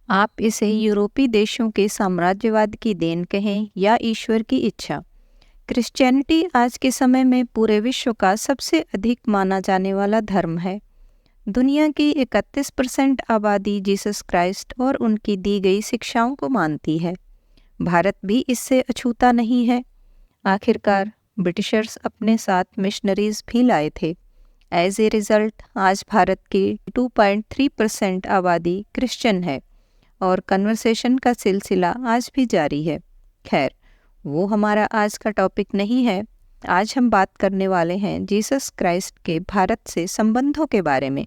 आप इसे यूरोपीय देशों के साम्राज्यवाद की देन कहें या ईश्वर की इच्छा, क्रिश्चियनिटी आज के समय में पूरे विश्व का सबसे अधिक माना जाने वाला धर्म है। दुनिया की 31% आबादी जीसस क्राइस्ट और उनकी दी गई शिक्षाओं को मानती है। भारत भी इससे अछूता नहीं है। आखिरकार ब्रिटिशर्स अपने साथ मिशनरीज भी लाए थे। एज ए रिजल्ट आज भारत की 2.3% आबादी क्रिश्चियन है और कन्वर्सेशन का सिलसिला आज भी जारी है। खैर, वो हमारा आज का टॉपिक नहीं है। आज हम बात करने वाले हैं जीसस क्राइस्ट के भारत से संबंधों के बारे में।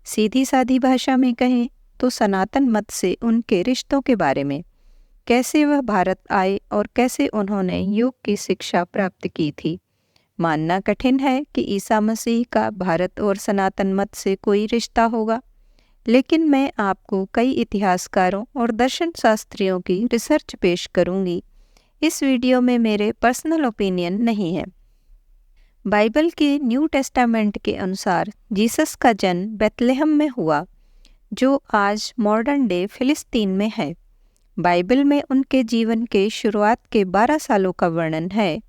सीधी सादी भाषा में कहें तो सनातन मत से उनके रिश्तों के बारे में, कैसे वह भारत आए और कैसे उन्होंने योग की शिक्षा प्राप्त की थी। मानना कठिन है कि ईसा मसीह का भारत और सनातन मत से कोई रिश्ता होगा, लेकिन मैं आपको कई इतिहासकारों और दर्शन शास्त्रियों की रिसर्च पेश करूंगी। इस वीडियो में मेरे पर्सनल ओपिनियन नहीं है। बाइबल के न्यू टेस्टामेंट के अनुसार जीसस का जन्म बेथलेहम में हुआ, जो आज मॉडर्न डे फिलिस्तीन में है। बाइबल में उनके जीवन के शुरुआत के 12 सालों का वर्णन है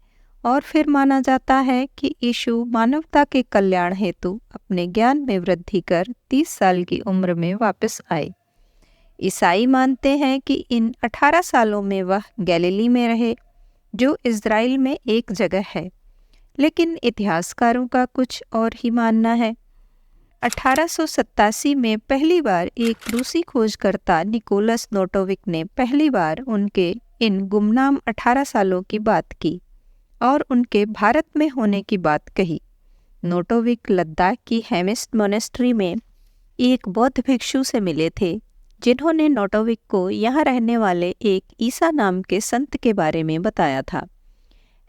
और फिर माना जाता है कि यीशु मानवता के कल्याण हेतु अपने ज्ञान में वृद्धि कर 30 साल की उम्र में वापस आए। ईसाई मानते हैं कि इन 18 सालों में वह गैलीली में रहे, जो इज़राइल में एक जगह है, लेकिन इतिहासकारों का कुछ और ही मानना है। 1887 में पहली बार एक रूसी खोजकर्ता निकोलस नोटोविक ने पहली बार उनके इन गुमनाम 18 सालों की बात की और उनके भारत में होने की बात कही। नोटोविक लद्दाख की हेमिस्ट मोनेस्ट्री में एक बौद्ध भिक्षु से मिले थे, जिन्होंने नोटोविक को यहाँ रहने वाले एक ईसा नाम के संत के बारे में बताया था।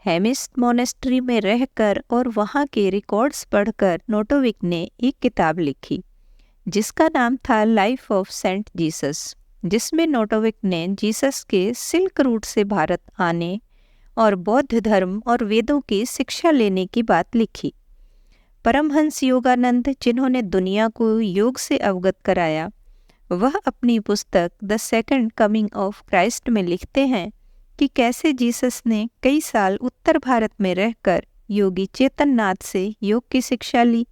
हेमिस्ट मोनेस्ट्री में रहकर और वहाँ के रिकॉर्ड्स पढ़कर नोटोविक ने एक किताब लिखी, जिसका नाम था लाइफ ऑफ सेंट जीसस, जिसमें नोटोविक ने जीसस के सिल्क रूट से भारत आने और बौद्ध धर्म और वेदों की शिक्षा लेने की बात लिखी। परमहंस योगानंद, जिन्होंने दुनिया को योग से अवगत कराया, वह अपनी पुस्तक the second coming of Christ में लिखते हैं कि कैसे जीसस ने कई साल उत्तर भारत में रहकर योगी चेतननाथ से योग की शिक्षा ली।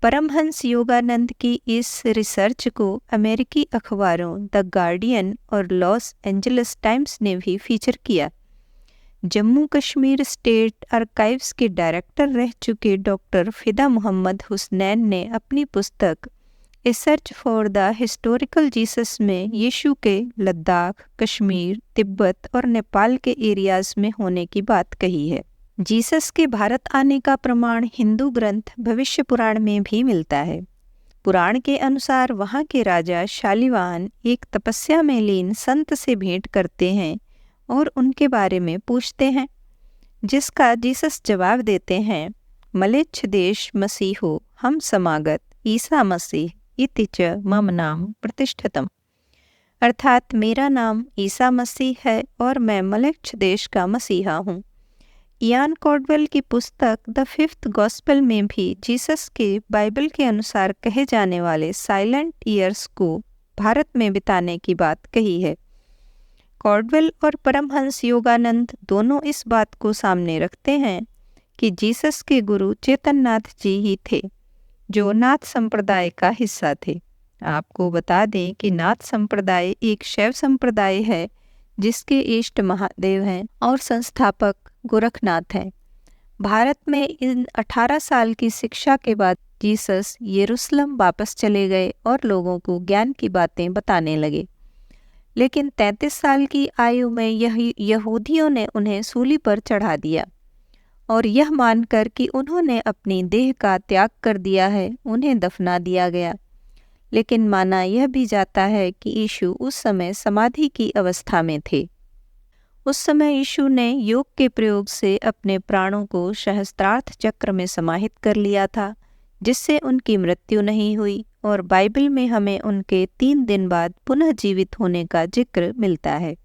परमहंस योगानंद की इस रिसर्च को अमेरिकी अखबारों द गार्डियन और लॉस एंजल्स टाइम्स ने भी फीचर किया। जम्मू कश्मीर स्टेट आर्काइव्स के डायरेक्टर रह चुके डॉक्टर फिदा मोहम्मद हुसनैन ने अपनी पुस्तक a search for the historical Jesus में यीशु के लद्दाख, कश्मीर, तिब्बत और नेपाल के एरियाज में होने की बात कही है। जीसस के भारत आने का प्रमाण हिंदू ग्रंथ भविष्य पुराण में भी मिलता है। पुराण के अनुसार वहाँ के राजा शालिवाहन एक तपस्या में लीन संत से भेंट करते हैं और उनके बारे में पूछते हैं, जिसका जीसस जवाब देते हैं, मलेच्छ देश मसीहो हम समागत ईसा मसीह इति च मम नाम प्रतिष्ठितम, अर्थात मेरा नाम ईसा मसीह है और मैं मलेच्छ देश का मसीहा हूँ। इयान कॉर्डवेल की पुस्तक द फिफ्थ गॉस्पेल में भी जीसस के बाइबल के अनुसार कहे जाने वाले साइलेंट ईयर्स को भारत में बिताने की बात कही है। कॉर्डवेल और परमहंस योगानंद दोनों इस बात को सामने रखते हैं कि जीसस के गुरु चेतननाथ जी ही थे, जो नाथ संप्रदाय का हिस्सा थे। आपको बता दें कि नाथ संप्रदाय एक शैव संप्रदाय है, जिसके इष्ट महादेव हैं और संस्थापक गोरखनाथ हैं। भारत में इन 18 साल की शिक्षा के बाद जीसस यरूशलेम वापस चले गए और लोगों को ज्ञान की बातें बताने लगे, लेकिन 33 साल की आयु में यहूदियों ने उन्हें सूली पर चढ़ा दिया और यह मानकर कि उन्होंने अपनी देह का त्याग कर दिया है, उन्हें दफना दिया गया। लेकिन माना यह भी जाता है कि यीशु उस समय समाधि की अवस्था में थे। उस समय यीशु ने योग के प्रयोग से अपने प्राणों को सहस्त्रार्थ चक्र में समाहित कर लिया था, जिससे उनकी मृत्यु नहीं हुई और बाइबल में हमें उनके 3 दिन बाद पुनः जीवित होने का जिक्र मिलता है,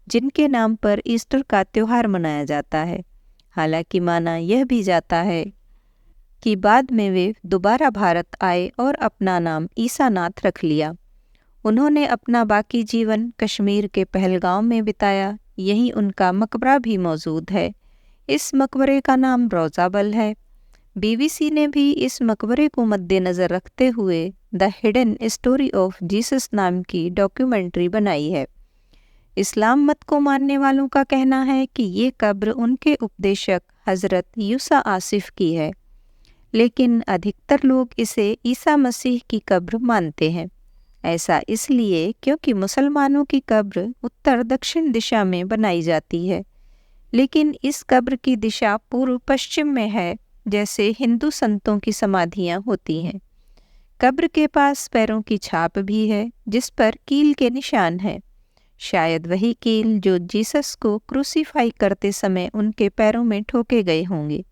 जिनके नाम पर ईस्टर का त्यौहार मनाया जाता है। हालांकि माना यह भी जाता है कि बाद में वे दोबारा भारत आए और अपना नाम ईसा नाथ रख लिया। उन्होंने अपना बाकी जीवन कश्मीर के पहलगांव में बिताया। यहीं उनका मकबरा भी मौजूद है। इस मकबरे का नाम रोज़ाबल है। बीबीसी ने भी इस मकबरे को मद्देनज़र रखते हुए the hidden story of Jesus नाम की डॉक्यूमेंट्री बनाई है। इस्लाम मत को मानने वालों का कहना है कि ये कब्र उनके उपदेशक हज़रत यूसा आसिफ की है, लेकिन अधिकतर लोग इसे ईसा मसीह की कब्र मानते हैं। ऐसा इसलिए क्योंकि मुसलमानों की कब्र उत्तर दक्षिण दिशा में बनाई जाती है, लेकिन इस कब्र की दिशा पूर्व पश्चिम में है, जैसे हिंदू संतों की समाधियां होती हैं। कब्र के पास पैरों की छाप भी है, जिस पर कील के निशान हैं। शायद वही कील जो जीसस को क्रूसीफाई करते समय उनके पैरों में ठोके गए होंगे।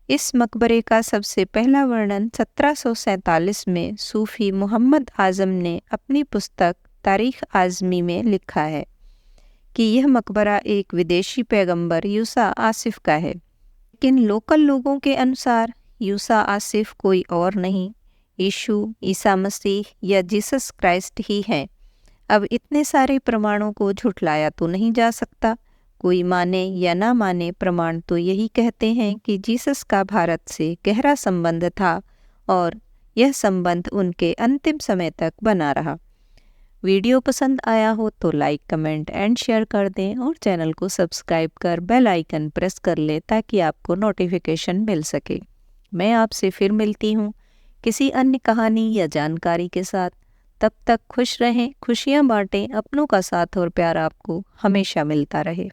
इस मकबरे का सबसे पहला वर्णन 1747 में सूफी मोहम्मद आज़म ने अपनी पुस्तक तारीख आज़मी में लिखा है कि यह मकबरा एक विदेशी पैगंबर यूसा आसिफ का है। लेकिन लोकल लोगों के अनुसार यूसा आसिफ कोई और नहीं, यीशु, ईसा मसीह या जीसस क्राइस्ट ही हैं। अब इतने सारे प्रमाणों को झुठलाया तो नहीं जा सकता। कोई माने या ना माने, प्रमाण तो यही कहते हैं कि जीसस का भारत से गहरा संबंध था और यह संबंध उनके अंतिम समय तक बना रहा। वीडियो पसंद आया हो तो लाइक, कमेंट एंड शेयर कर दें और चैनल को सब्सक्राइब कर बेल आइकन प्रेस कर लें ताकि आपको नोटिफिकेशन मिल सके। मैं आपसे फिर मिलती हूँ किसी अन्य कहानी या जानकारी के साथ। तब तक खुश रहें, खुशियाँ बांटें, अपनों का साथ और प्यार आपको हमेशा मिलता रहे।